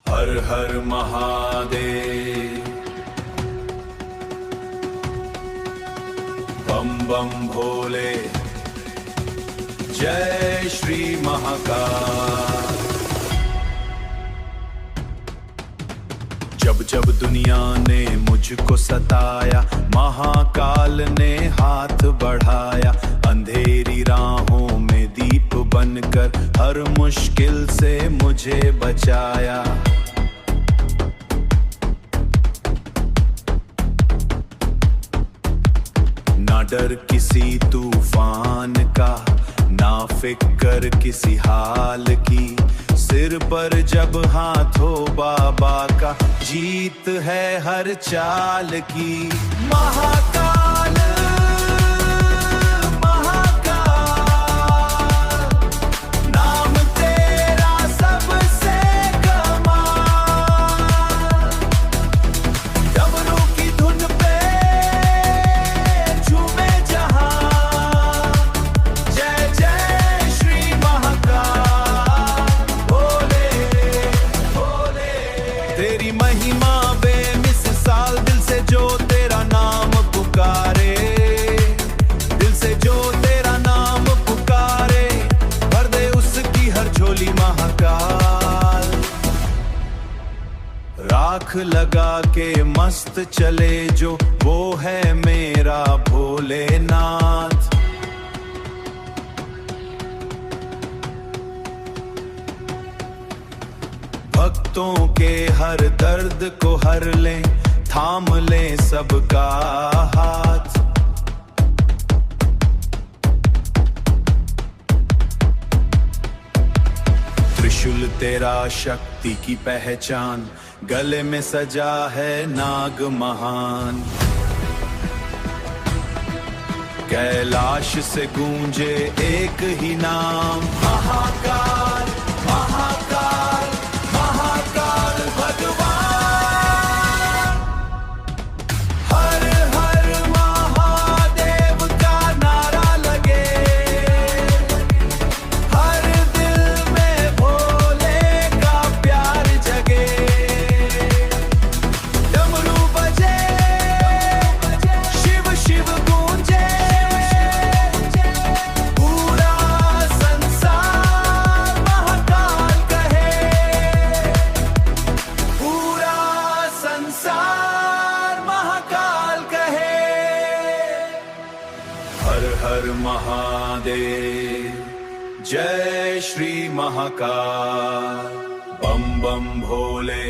हर हर महादेव। बम बम भोले, जय श्री महाकाल। जब जब दुनिया ने मुझको सताया, महाकाल ने हाथ बढ़ाया। अंधेरी राहों में दीप बनकर हर मुश्किल से मुझे बचाया। ना डर किसी तूफान का, ना फिक्र किसी हाल की। सिर पर जब हाथ हो बाबा का, जीत है हर चाल की। महाकाल महाकाल, नाम तेरा सबसे कमाल। डमरू की धुन पे झूमे जहां, जय जय श्री महाकाल। तेरी महिमा बेमिसाल, दिल से जो तेरा नाम पुकारे, दिल से जो तेरा नाम पुकारे, भर दे उसकी हर झोली महाकाल। राख लगा के मस्त चले जो, वो है मेरा भोलेनाथ। भक्तों के हर दर्द को हर लें, थाम लें सबका हाथ। त्रिशूल तेरा शक्ति की पहचान, गले में सजा है नाग महान। कैलाश से गूंजे एक ही नाम, महाकाल महाकाल महाकाल भगवान। हर हर महादेव का नारा लगे, हर दिल में भोले का प्यार जगे। डमरू बजे, शिव शिव गूंजे, पूरा संसार महाकाल कहे, पूरा संसार महाकाल कहे। हर हर महादेव, जय श्री महाकाल। बम बम भोले,